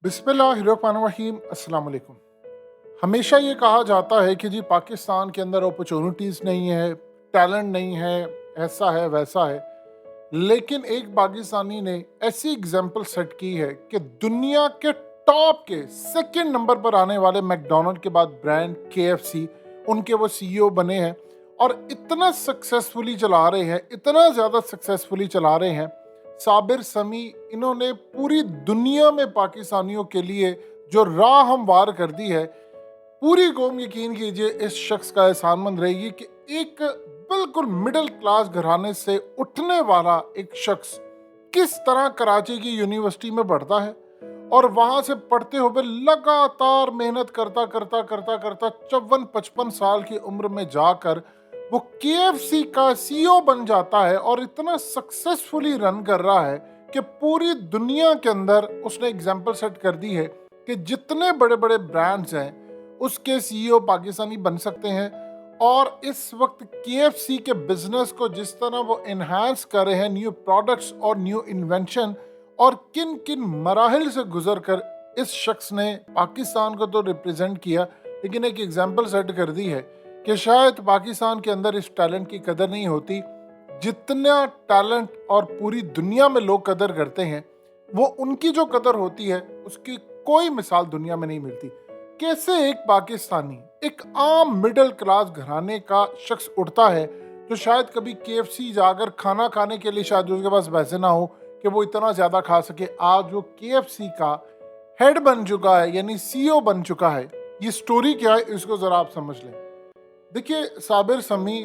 बिस्मिल्लाहिर्रहमानिर्रहीम अस्सलाम वालेकुम। हमेशा ये कहा जाता है कि जी पाकिस्तान के अंदर अपॉर्चुनिटीज़ नहीं है, टैलेंट नहीं है, ऐसा है वैसा है। लेकिन एक पाकिस्तानी ने ऐसी एग्जाम्पल सेट की है कि दुनिया के टॉप के सेकंड नंबर पर आने वाले मैकडोनल्ड के बाद ब्रांड केएफसी, उनके वो सीईओ बने हैं और इतना सक्सेसफुली चला रहे हैं, इतना ज़्यादा सक्सेसफुली चला रहे हैं। साबिर समी, इन्होंने पूरी दुनिया में पाकिस्तानियों के लिए जो राह हमवार कर दी है, पूरी कौम यकीन कीजिए इस शख्स का एहसानमंद रहेगी कि एक बिल्कुल मिडिल क्लास घराने से उठने वाला एक शख्स किस तरह कराची की यूनिवर्सिटी में पढ़ता है और वहां से पढ़ते हुए लगातार मेहनत करता करता करता करता 54-55 साल की उम्र में जाकर वो केएफसी का सीईओ बन जाता है और इतना सक्सेसफुली रन कर रहा है कि पूरी दुनिया के अंदर उसने एग्जाम्पल सेट कर दी है कि जितने बड़े बड़े ब्रांड्स हैं उसके सीईओ पाकिस्तानी बन सकते हैं। और इस वक्त केएफसी के बिजनेस को जिस तरह वो इन्हांस कर रहे हैं, न्यू प्रोडक्ट्स और न्यू इन्वेंशन, और किन किन मराहिल से गुजर कर इस शख्स ने पाकिस्तान को तो रिप्रेजेंट किया, लेकिन एक एग्जाम्पल सेट कर दी है कि शायद पाकिस्तान के अंदर इस टैलेंट की कदर नहीं होती जितना टैलेंट और पूरी दुनिया में लोग कदर करते हैं। वो उनकी जो कदर होती है उसकी कोई मिसाल दुनिया में नहीं मिलती। कैसे एक पाकिस्तानी, एक आम मिडिल क्लास घराने का शख्स उठता है जो शायद कभी केएफसी जाकर खाना खाने के लिए शायद उसके पास पैसे ना हो कि वो इतना ज़्यादा खा सके, आज वो केएफसी का हेड बन चुका है, यानी सीईओ बन चुका है। ये स्टोरी क्या है इसको ज़रा आप समझ लें। देखिए, साबिर समी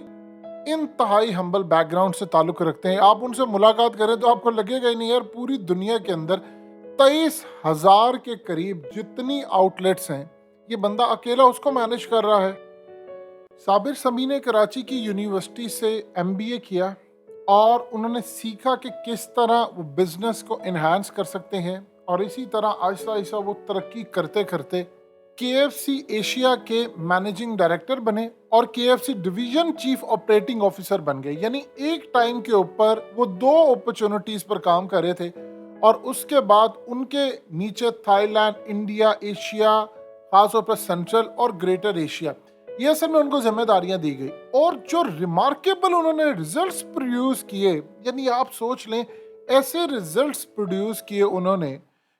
इंतहाई हम्बल बैकग्राउंड से ताल्लुक़ रखते हैं। आप उनसे मुलाकात करें तो आपको लगेगा ही नहीं यार, पूरी दुनिया के अंदर 23,000 के करीब जितनी आउटलेट्स हैं ये बंदा अकेला उसको मैनेज कर रहा है। साबिर समी ने कराची की यूनिवर्सिटी से एमबीए किया और उन्होंने सीखा कि किस तरह वो बिजनेस को इन्हांस कर सकते हैं, और इसी तरह आहिस्ता आहिस्ता वो तरक्की करते करते केएफसी एशिया के मैनेजिंग डायरेक्टर बने और KFC division chief operating officer बन गए। यानी एक टाइम के ऊपर वो 2 अपॉर्चुनिटीज पर काम कर रहे थे और उसके बाद उनके नीचे थाईलैंड, इंडिया, एशिया, खासतौर पर सेंट्रल और ग्रेटर एशिया, ये असल में उनको जिम्मेदारियां दी गई। और जो रिमार्केबल उन्होंने रिजल्ट्स प्रोड्यूस किए, यानी आप सोच लें ऐसे रिजल्ट्स प्रोड्यूस किए उन्होंने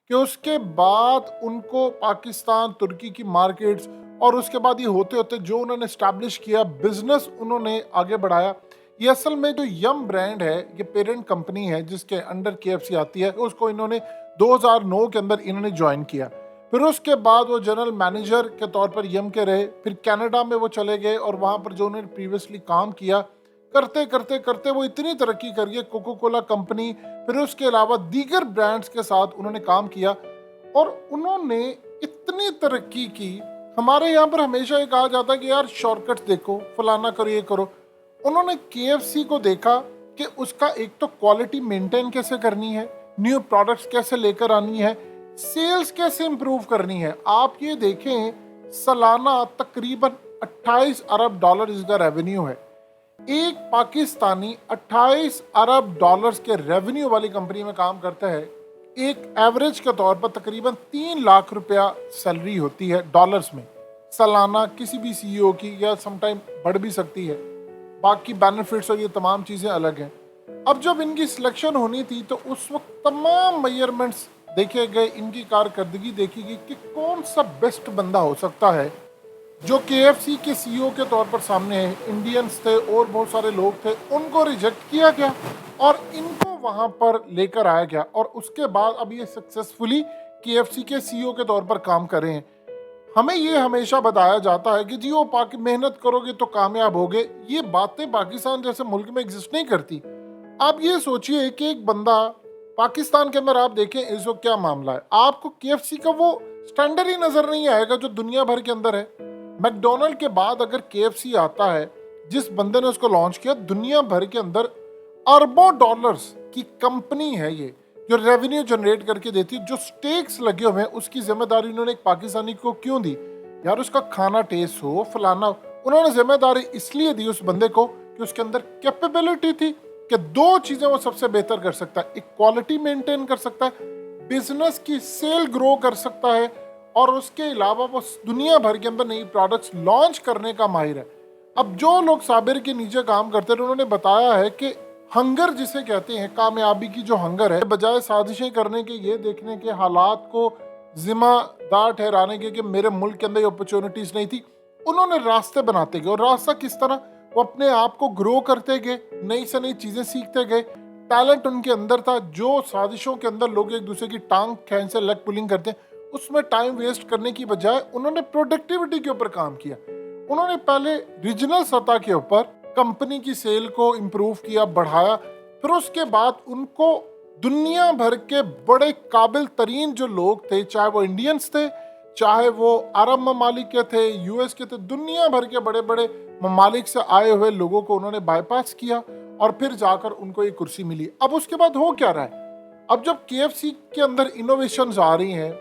कि उसके बाद उनको पाकिस्तान, तुर्की की मार्केट्स, और उसके बाद ये होते होते जो उन्होंने स्टैब्लिश किया बिजनेस उन्होंने आगे बढ़ाया। ये असल में जो यम ब्रांड है, ये पेरेंट कंपनी है जिसके अंडर केएफसी आती है, उसको इन्होंने 2009 के अंदर इन्होंने ज्वाइन किया। फिर उसके बाद वो जनरल मैनेजर के तौर पर यम के रहे, फिर कनाडा में वो चले गए और वहाँ पर जो उन्होंने प्रीवियसली काम किया करते करते करते वो इतनी तरक्की कर गई, कोको कोला कंपनी, फिर उसके अलावा दीगर ब्रांड्स के साथ उन्होंने काम किया और उन्होंने इतनी तरक्की की। हमारे यहाँ पर हमेशा ये कहा जाता है कि यार शॉर्टकट्स देखो, फलाना करो, ये करो। उन्होंने केएफसी को देखा कि उसका एक तो क्वालिटी मेंटेन कैसे करनी है, न्यू प्रोडक्ट्स कैसे लेकर आनी है, सेल्स कैसे इंप्रूव करनी है। आप ये देखें, सालाना तकरीबन 28 अरब डॉलर इसका रेवेन्यू है। एक पाकिस्तानी 28 अरब डॉलर्स के रेवेन्यू वाली कंपनी में काम करता है। एक एवरेज के तौर पर तकरीबन 3 लाख रुपया सैलरी होती है डॉलर्स में सालाना किसी भी सीईओ की, या समटाइम बढ़ भी सकती है। बाकी बेनिफिट्स और ये तमाम चीज़ें अलग हैं। अब जब इनकी सिलेक्शन होनी थी तो उस वक्त तमाम मेजरमेंट्स देखे गए, इनकी कारकर्दगी देखी गई कि कौन सा बेस्ट बंदा हो सकता है जो केएफसी के सीईओ के तौर पर सामने है। इंडियंस थे और बहुत सारे लोग थे, उनको रिजेक्ट किया गया और इनको वहां पर लेकर आया गया और उसके बाद अब ये सक्सेसफुली केएफसी के सीईओ के तौर पर काम कर रहे हैं। हमें ये हमेशा बताया जाता है कि जी वो मेहनत करोगे तो कामयाब होगे। ये बातें पाकिस्तान जैसे मुल्क में एग्जिस्ट नहीं करती। आप ये सोचिए कि एक बंदा पाकिस्तान के अंदर, आप देखें इस वक्त क्या मामला है, आपको केएफसी का वो स्टैंडर्ड ही नजर नहीं आएगा जो दुनिया भर के अंदर है। मैकडोनल्ड के बाद अगर केएफसी आता है, जिस बंदे ने उसको लॉन्च किया, दुनिया भर के अंदर अरबों डॉलर्स की कंपनी है ये, जो रेवेन्यू जनरेट करके देती है। जो स्टेक्स लगे हुए हैं उसकी जिम्मेदारी उन्होंने एक पाकिस्तानी को क्यों दी? यार उसका खाना टेस्ट हो, फलाना। उन्होंने जिम्मेदारी इसलिए दी उस बंदे को कि उसके अंदर कैपेबिलिटी थी कि 2 चीजें वो सबसे बेहतर कर सकता है। एक क्वालिटी मेंटेन कर सकता है, बिजनेस की सेल ग्रो कर सकता है और उसके अलावा वो दुनिया भर के अंदर नई प्रोडक्ट्स लॉन्च करने का माहिर है। अब जो लोग साबिर के नीचे काम करते हैं उन्होंने बताया है कि हंगर जिसे कहते हैं, कामयाबी की जो हंगर है, बजाय साजिशें करने के, ये देखने के, हालात को जिम्मेदार ठहराने के मेरे मुल्क के अंदर ये अपॉर्चुनिटीज नहीं थी, उन्होंने रास्ते बनाते गए। और रास्ता किस तरह? वो अपने आप को ग्रो करते गए, नई से नई चीजें सीखते गए। टैलेंट उनके अंदर था। जो साजिशों के अंदर लोग एक दूसरे की टांग खींच से लेग पुलिंग करते हैं, उसमें टाइम वेस्ट करने की बजाय उन्होंने प्रोडक्टिविटी के ऊपर काम किया। उन्होंने पहले रीजनल सतह के ऊपर कंपनी की सेल को इम्प्रूव किया, बढ़ाया। फिर उसके बाद उनको दुनिया भर के बड़े काबिल तरीन जो लोग थे, चाहे वो इंडियंस थे, चाहे वो अरब ममालिक के थे, यूएस के थे, दुनिया भर के बड़े बड़े ममालिक से आए हुए लोगों को उन्होंने बाईपास किया और फिर जाकर उनको ये कुर्सी मिली। अब उसके बाद हो क्या रहा है? अब जब केएफसी के अंदर इनोवेशंस आ रही हैं,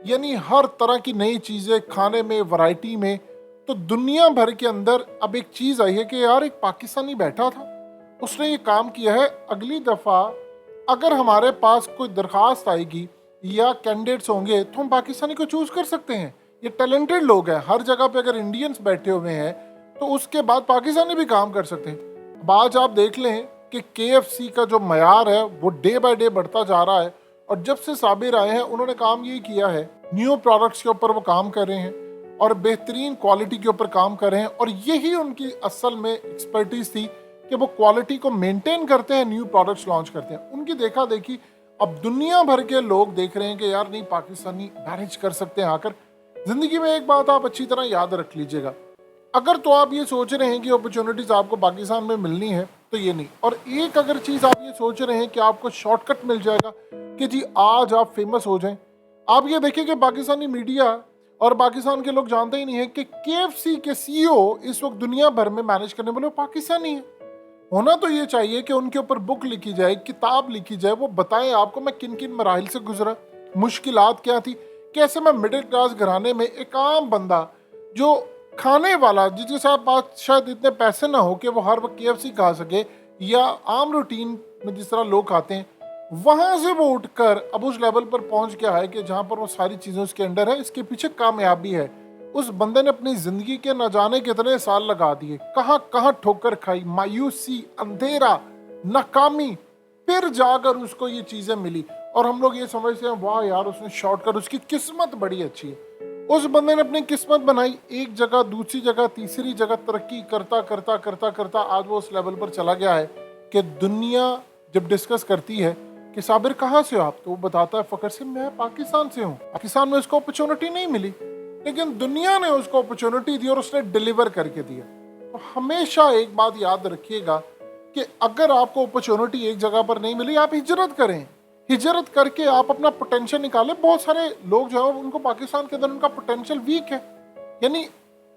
यानी हर तरह की नई चीजें खाने में, वैरायटी में, तो दुनिया भर के अंदर अब एक चीज आई है कि यार एक पाकिस्तानी बैठा था, उसने ये काम किया है। अगली दफा अगर हमारे पास कोई दरखास्त आएगी या कैंडिडेट्स होंगे तो हम पाकिस्तानी को चूज कर सकते हैं। ये टैलेंटेड लोग हैं। हर जगह पे अगर इंडियंस बैठे हुए हैं तो उसके बाद पाकिस्तानी भी काम कर सकते हैं। अब आज आप देख लें कि केएफसी का जो मयार है वो डे बाय डे बढ़ता जा रहा है। और जब से साबिर आए हैं उन्होंने काम यही किया है, न्यू प्रोडक्ट्स के ऊपर वो काम कर रहे हैं और बेहतरीन क्वालिटी के ऊपर काम कर रहे हैं। और यही उनकी असल में एक्सपर्टीज थी कि वो क्वालिटी को मेंटेन करते हैं, न्यू प्रोडक्ट्स लॉन्च करते हैं। उनकी देखा देखी अब दुनिया भर के लोग देख रहे हैं कि यार नहीं, पाकिस्तानी मैनेज कर सकते हैं आकर। जिंदगी में एक बात आप अच्छी तरह याद रख लीजिएगा, अगर तो आप ये सोच रहे हैं कि अपॉर्चुनिटीज आपको पाकिस्तान में मिलनी है तो ये नहीं, और एक अगर चीज आप ये सोच रहे हैं कि आपको शॉर्टकट मिल जाएगा कि जी आज आप फेमस हो जाएं, आप ये देखिए कि पाकिस्तानी मीडिया और पाकिस्तान के लोग जानते ही नहीं है कि केएफसी के सीईओ इस वक्त दुनिया भर में मैनेज करने वाले पाकिस्तानी है। होना तो ये चाहिए कि उनके ऊपर बुक लिखी जाए, किताब लिखी जाए, वो बताएं आपको मैं किन किन मराहिल से गुजरा, मुश्किलात क्या थी, कैसे मैं मिडिल क्लास घराने में एक आम बंदा जो खाने वाला, जिसके पास शायद इतने पैसे ना हो कि वो हर वक्त केएफसी खा सके या आम रूटीन में जिस तरह लोग खाते हैं, वहां से वो उठकर अब उस लेवल पर पहुंच गया है कि जहां पर वो सारी चीजें उसके अंडर है। इसके पीछे कामयाबी है। उस बंदे ने अपनी जिंदगी के न जाने कितने साल लगा दिए, कहां कहां ठोकर खाई, मायूसी, अंधेरा, नाकामी, फिर जाकर उसको ये चीजें मिली। और हम लोग ये समझते हैं वाह यार उसने शॉर्टकट, उसकी किस्मत बड़ी अच्छी है। उस बंदे ने अपनी किस्मत बनाई, एक जगह, दूसरी जगह, तीसरी जगह तरक्की करता करता करता करता आज वो उस लेवल पर चला गया है कि दुनिया जब डिस्कस करती है कि साबिर कहाँ से हो आप, तो वो बताता है फखर से मैं पाकिस्तान से हूँ। पाकिस्तान में उसको अपॉर्चुनिटी नहीं मिली, लेकिन दुनिया ने उसको अपॉर्चुनिटी दी और उसने डिलीवर करके दिया। तो हमेशा एक बात याद रखिएगा कि अगर आपको अपॉर्चुनिटी एक जगह पर नहीं मिली, आप हिजरत करें। हिजरत करके आप अपना पोटेंशियल निकालें। बहुत सारे लोग जो है उनको पाकिस्तान के अंदर उनका पोटेंशियल वीक है, यानी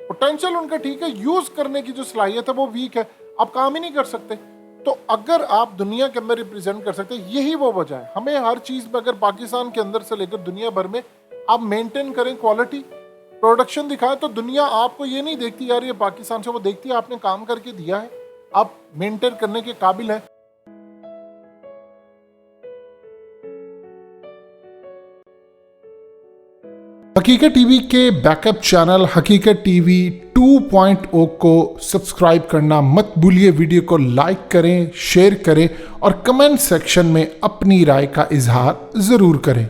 पोटेंशियल उनका ठीक है, यूज करने की जो सलाहियत है वो वीक है, आप काम ही नहीं कर सकते। तो अगर आप दुनिया के अंदर रिप्रेजेंट कर सकते, यही वो वजह है। हमें हर चीज में अगर पाकिस्तान के अंदर से लेकर दुनिया भर में आप मेंटेन करें, क्वालिटी प्रोडक्शन दिखाएं, तो दुनिया आपको ये नहीं देखती यार ये पाकिस्तान से, वो देखती है आपने काम करके दिया है, आप मेंटेन करने के काबिल है। हकीकत टीवी के बैकअप चैनल हकीकत टीवी 2.0 को सब्सक्राइब करना मत भूलिए। वीडियो को लाइक करें, शेयर करें और कमेंट सेक्शन में अपनी राय का इजहार जरूर करें।